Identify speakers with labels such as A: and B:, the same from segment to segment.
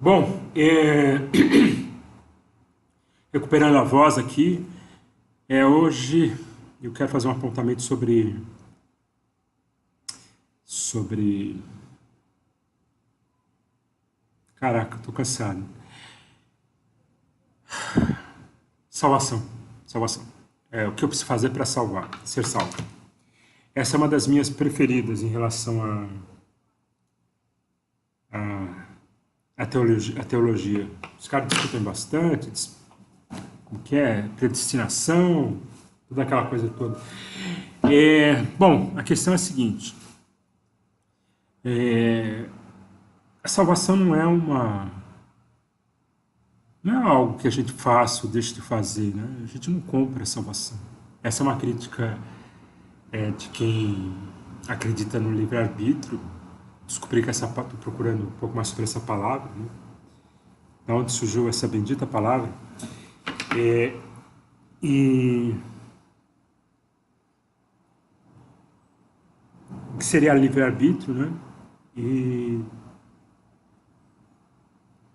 A: Bom, recuperando a voz aqui, hoje eu quero fazer um apontamento sobre, caraca, tô cansado. Salvação, salvação. O que eu preciso fazer para salvar, ser salvo. Essa é uma das minhas preferidas em relação à teologia. Os caras discutem bastante, como que é, predestinação, toda aquela coisa toda. Bom, a questão é a seguinte: a salvação não é algo que a gente faça ou deixe de fazer, né? A gente não compra a salvação. Essa é uma crítica de quem acredita no livre-arbítrio. Descobri que estou procurando um pouco mais sobre essa palavra, né? Da onde surgiu essa bendita palavra. E o que seria livre-arbítrio, né?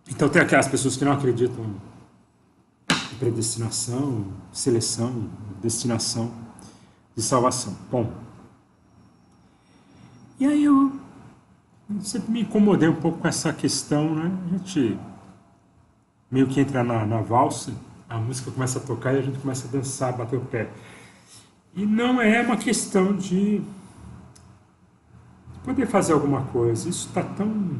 A: Então tem aquelas pessoas que não acreditam em predestinação, seleção, destinação de salvação. Bom, e aí eu sempre me incomodei um pouco com essa questão, né? A gente meio que entra na valsa, a música começa a tocar e a gente começa a dançar, bater o pé. E não é uma questão de poder fazer alguma coisa. Isso está tão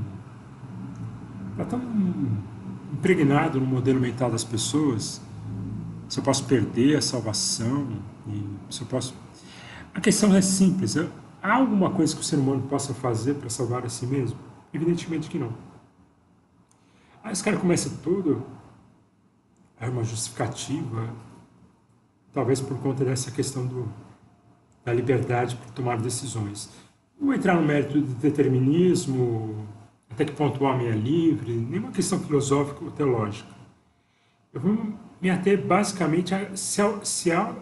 A: impregnado no modelo mental das pessoas. Se eu posso perder a salvação, se eu posso... A questão é simples. Há alguma coisa que o ser humano possa fazer para salvar a si mesmo? Evidentemente que não. Aí os caras começam tudo, é uma justificativa, talvez por conta dessa questão da liberdade para tomar decisões. Não vou entrar no mérito do determinismo, até que ponto o homem é livre, nenhuma questão filosófica ou teológica. Eu vou me ater basicamente a se há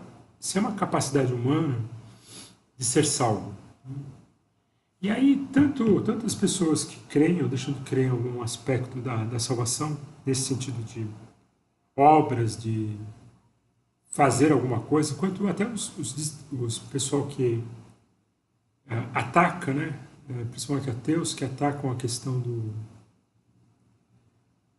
A: uma capacidade humana de ser salvo. E aí, tantas pessoas que creem ou deixam de crer em algum aspecto da salvação, nesse sentido de obras, de fazer alguma coisa, quanto até os pessoal que ataca, né? Principalmente ateus, que atacam a questão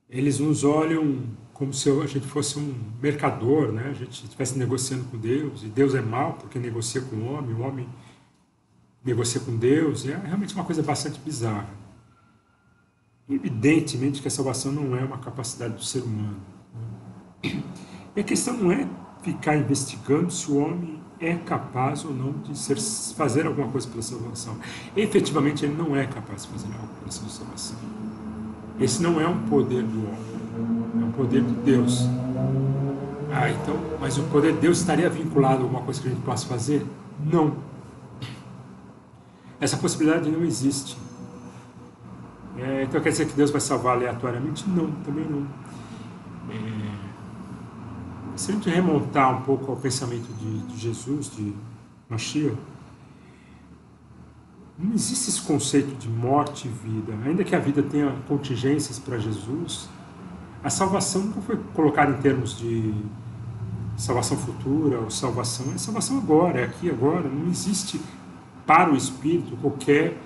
A: Eles nos olham como se a gente fosse um mercador, né? A gente estivesse negociando com Deus, e Deus é mau porque negocia com o homem negocia com Deus. É realmente uma coisa bastante bizarra. Evidentemente que a salvação não é uma capacidade do ser humano. E a questão não é ficar investigando se o homem é capaz ou não de fazer alguma coisa pela salvação. Efetivamente, ele não é capaz de fazer algo pela sua salvação. Esse não é um poder do homem, é um poder de Deus. Então, mas o poder de Deus estaria vinculado a alguma coisa que a gente possa fazer? Não. Essa possibilidade não existe. Então quer dizer que Deus vai salvar aleatoriamente? Não, também não. Se a gente remontar um pouco ao pensamento de Jesus, de Mashiach, não existe esse conceito de morte e vida. Ainda que a vida tenha contingências para Jesus, a salvação nunca foi colocada em termos de salvação futura ou salvação. É salvação agora, é aqui agora. Não existe para o espírito qualquer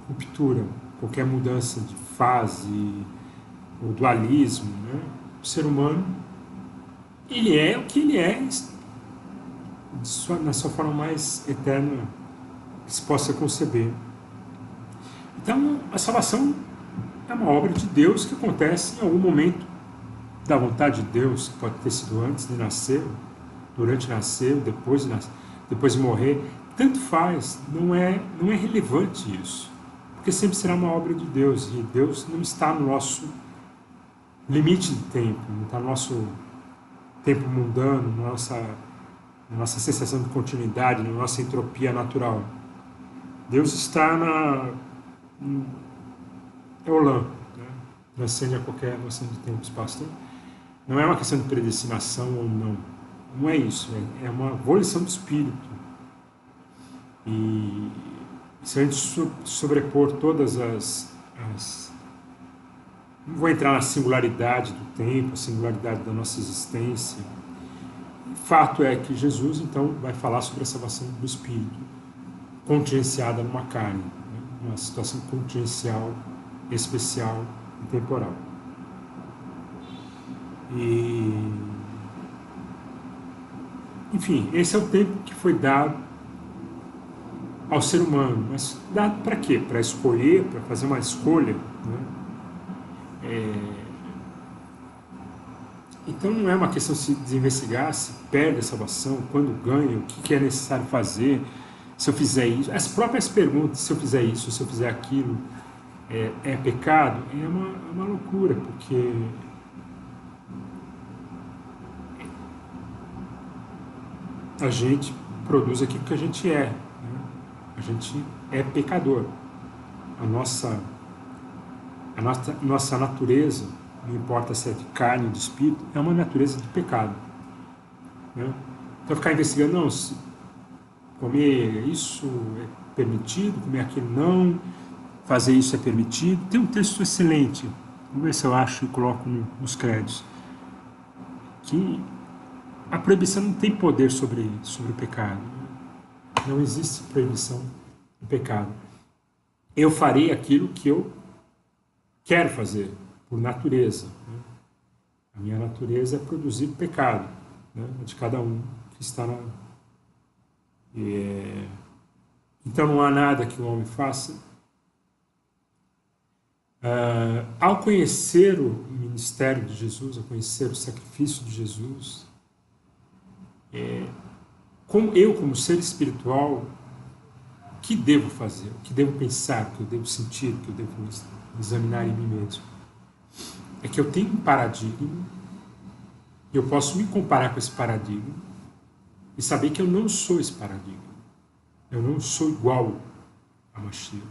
A: ruptura, qualquer mudança de fase, o dualismo, né? O ser humano, ele é o que ele é na sua forma mais eterna que se possa conceber. Então, a salvação é uma obra de Deus que acontece em algum momento da vontade de Deus, que pode ter sido antes de nascer, durante nascer, depois de morrer. Tanto faz, não é relevante isso, porque sempre será uma obra de Deus, e Deus não está no nosso limite de tempo, não está no nosso tempo mundano, na nossa sensação de continuidade, na nossa entropia natural. Deus está em Eolam, né? Transcende a qualquer noção de tempo e espaço. Então, não é uma questão de predestinação ou não. Não é isso, é uma volição do espírito. E se a gente sobrepor todas as Não vou entrar na singularidade do tempo, a singularidade da nossa existência. Fato é que Jesus, então, vai falar sobre a salvação do Espírito, contingenciada numa carne, né? Uma situação contingencial, especial e temporal. E, enfim, esse é o tempo que foi dado ao ser humano. Mas dado para quê? Para escolher, para fazer uma escolha, né? Então não é uma questão de investigar se perde a salvação, quando ganha, o que é necessário fazer, se eu fizer isso. As próprias perguntas, se eu fizer isso, se eu fizer aquilo, é pecado, é uma loucura, porque a gente produz aquilo que a gente é, né? A gente é pecador. A nossa natureza, não importa se é de carne ou de espírito, é uma natureza de pecado, né? Então ficar investigando, não, se comer isso é permitido, comer aquilo não, fazer isso é permitido. Tem um texto excelente, vamos ver se eu acho e coloco nos créditos, que a proibição não tem poder sobre o pecado. Não existe proibição do pecado. Eu farei aquilo que eu quero fazer, por natureza, né? A minha natureza é produzir pecado, né? De cada um que está na... Então não há nada que o homem faça. Ao conhecer o ministério de Jesus, ao conhecer o sacrifício de Jesus, como ser espiritual, o que devo fazer, o que devo pensar, o que eu devo sentir, o que eu devo examinar em mim mesmo? É que eu tenho um paradigma, e eu posso me comparar com esse paradigma e saber que eu não sou esse paradigma. Eu não sou igual a Mashiach.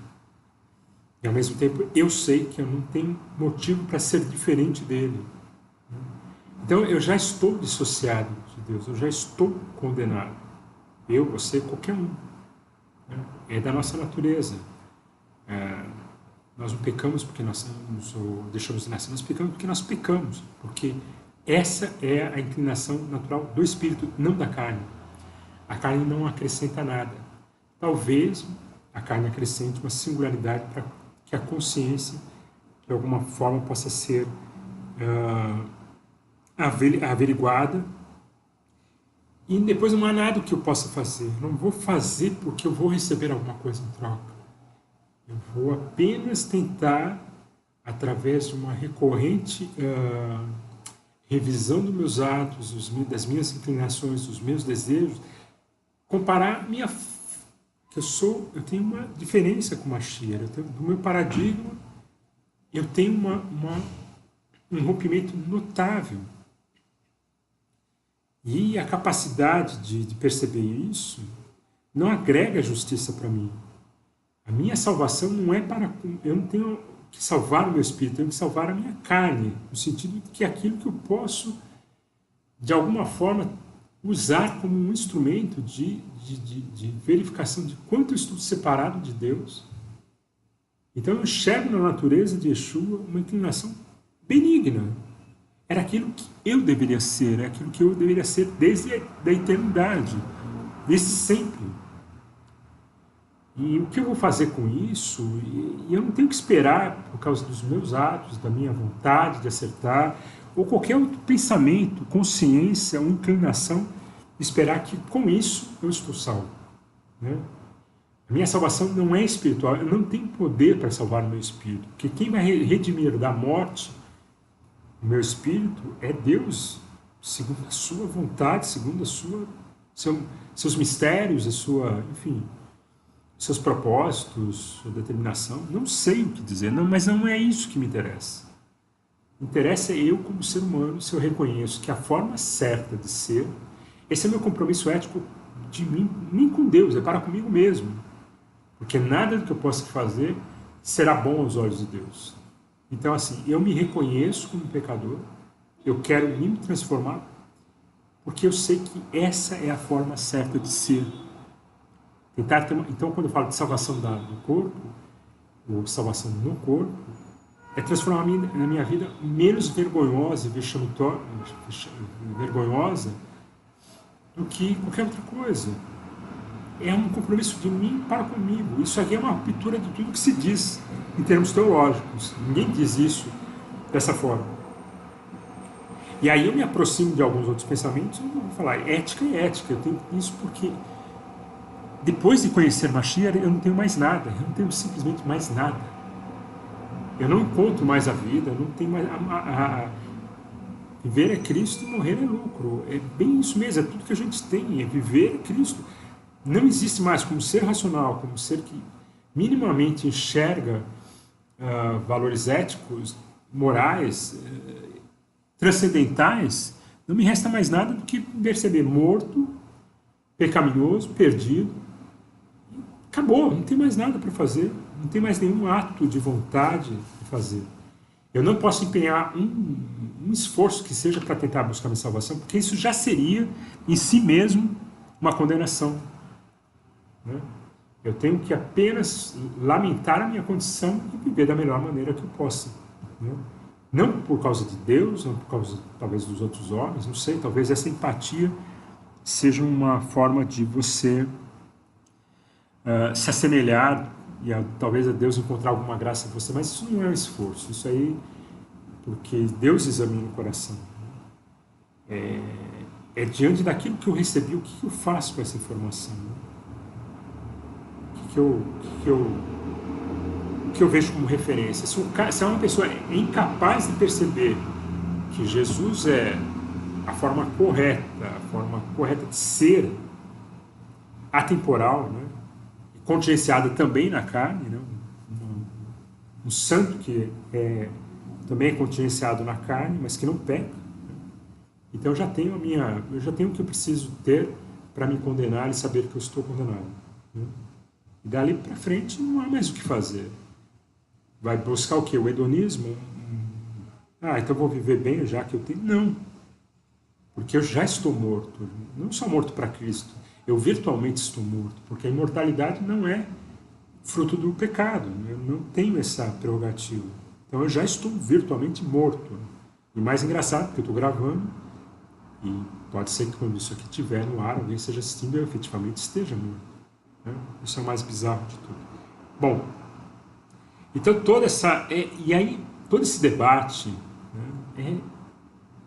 A: E ao mesmo tempo eu sei que eu não tenho motivo para ser diferente dele. Então eu já estou dissociado de Deus, eu já estou condenado. Eu, você, qualquer um. É da nossa natureza. Nós não pecamos porque nascemos ou deixamos de nascer, nós pecamos porque nós pecamos, porque essa é a inclinação natural do espírito, não da carne. A carne não acrescenta nada. Talvez a carne acrescente uma singularidade para que a consciência, de alguma forma, possa ser averiguada, e depois não há nada que eu possa fazer. Eu não vou fazer porque eu vou receber alguma coisa em troca. Eu vou apenas tentar, através de uma recorrente revisão dos meus atos, das minhas inclinações, dos meus desejos, comparar eu tenho uma diferença com Mashiach, do meu paradigma, eu tenho um rompimento notável. E a capacidade de perceber isso não agrega justiça para mim. A minha salvação não é para... Eu não tenho que salvar o meu espírito, eu tenho que salvar a minha carne, no sentido de que aquilo que eu posso, de alguma forma, usar como um instrumento de verificação de quanto eu estou separado de Deus. Então eu enxergo na natureza de Yeshua uma inclinação benigna. Era aquilo que eu deveria ser, é aquilo que eu deveria ser desde a eternidade, desde sempre. E o que eu vou fazer com isso? E eu não tenho que esperar, por causa dos meus atos, da minha vontade de acertar, ou qualquer outro pensamento, consciência ou inclinação, esperar que com isso eu estou salvo, né? A minha salvação não é espiritual, eu não tenho poder para salvar o meu espírito, porque quem vai redimir da morte o meu espírito é Deus, segundo a sua vontade, segundo seus mistérios, enfim, seus propósitos, sua determinação. Não sei o que dizer, mas não é isso que me interessa. Interessa eu, como ser humano, se eu reconheço que a forma certa de ser, esse é meu compromisso ético de mim, nem com Deus, é para comigo mesmo. Porque nada do que eu possa fazer será bom aos olhos de Deus. Então, assim, eu me reconheço como pecador, eu quero me transformar, porque eu sei que essa é a forma certa de ser. Então, quando eu falo de salvação do corpo, ou salvação no corpo, é transformar na minha vida menos vergonhosa e vergonhosa do que qualquer outra coisa. É um compromisso de mim para comigo. Isso aqui é uma ruptura de tudo que se diz em termos teológicos. Ninguém diz isso dessa forma. E aí eu me aproximo de alguns outros pensamentos e vou falar, ética é ética. Eu tenho isso porque depois de conhecer Mashiach, eu não tenho mais nada. Eu não tenho simplesmente mais nada. Eu não encontro mais a vida, eu não tenho mais... Viver é Cristo e morrer é lucro. É bem isso mesmo, é tudo que a gente tem, é viver é Cristo. Não existe mais como ser racional, como ser que minimamente enxerga valores éticos, morais, transcendentais, não me resta mais nada do que perceber morto, pecaminoso, perdido. Acabou, não tem mais nada para fazer, não tem mais nenhum ato de vontade de fazer. Eu não posso empenhar um esforço que seja para tentar buscar minha salvação, porque isso já seria em si mesmo uma condenação. Né? Eu tenho que apenas lamentar a minha condição e viver da melhor maneira que eu possa. Né? Não por causa de Deus, não por causa talvez dos outros homens, não sei, talvez essa empatia seja uma forma de você se assemelhar e talvez a Deus encontrar alguma graça em você, mas isso não é um esforço, isso aí porque Deus examina o coração. É diante daquilo que eu recebi, o que eu faço com essa informação? Né? O que eu vejo como referência? Se uma pessoa é incapaz de perceber que Jesus é a forma correta de ser, atemporal, né? Contingenciada também na carne, né? Um santo que também é contingenciado na carne, mas que não peca. Né? Então eu já tenho o que eu preciso ter para me condenar e saber que eu estou condenado. Né? E dali para frente não há mais o que fazer. Vai buscar o quê? O hedonismo? Então eu vou viver bem já que eu tenho? Não. Porque eu já estou morto. Não só morto para Cristo. Eu virtualmente estou morto. Porque a imortalidade não é fruto do pecado. Eu não tenho essa prerrogativa. Então eu já estou virtualmente morto. E mais engraçado, porque eu estou gravando, e pode ser que quando isso aqui estiver no ar, alguém esteja assistindo e eu efetivamente esteja morto. Né? Isso é o mais bizarro de tudo. Bom, então todo esse debate, né, é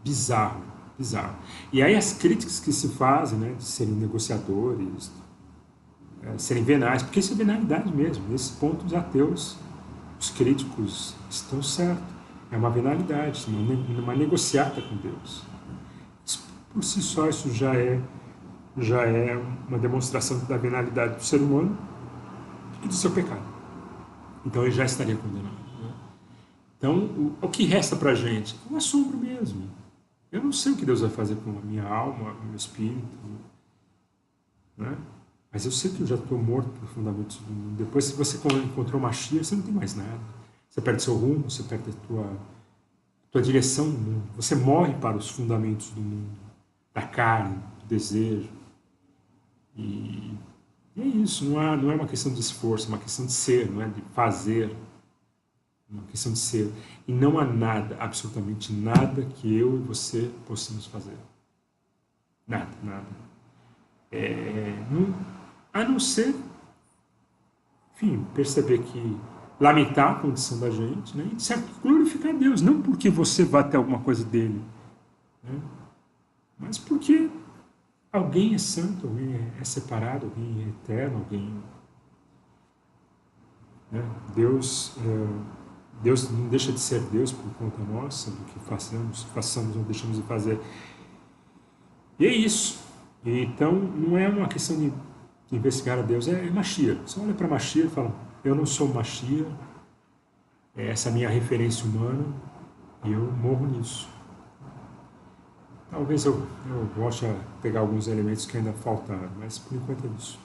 A: bizarro. E aí as críticas que se fazem, né, de serem negociadores, serem venais, porque isso é venalidade mesmo. Nesse ponto os ateus, os críticos estão certos. É uma venalidade, uma negociata com Deus. Isso, por si só, isso já é uma demonstração da venalidade do ser humano e do seu pecado. Então ele já estaria condenado. Né? Então o que resta para a gente? É um assombro mesmo. Eu não sei o que Deus vai fazer com a minha alma, o meu espírito. Né? Mas eu sei que eu já estou morto profundamente do mundo. Depois, se você encontrou Mashiach, você não tem mais nada. Você perde seu rumo, você perde a tua direção no mundo. Você morre para os fundamentos do mundo, da carne, do desejo. E é isso, não é uma questão de esforço, é uma questão de ser, não é de fazer. É uma questão de ser. E não há nada, absolutamente nada, que eu e você possamos fazer. Nada. A não ser, enfim, perceber que lamentar a condição da gente, né, e de certo glorificar a Deus, não porque você vai ter alguma coisa dele, né, mas porque alguém é santo, alguém é separado, alguém é eterno, alguém... Né, Deus não deixa de ser Deus por conta nossa, do que façamos ou deixamos de fazer. E é isso. Então, não é uma questão de investigar a Deus, é Mashiach. Você olha para Mashiach e fala, eu não sou Mashiach, essa é a minha referência humana, e eu morro nisso. Talvez eu volte a pegar alguns elementos que ainda faltaram, mas por enquanto é isso.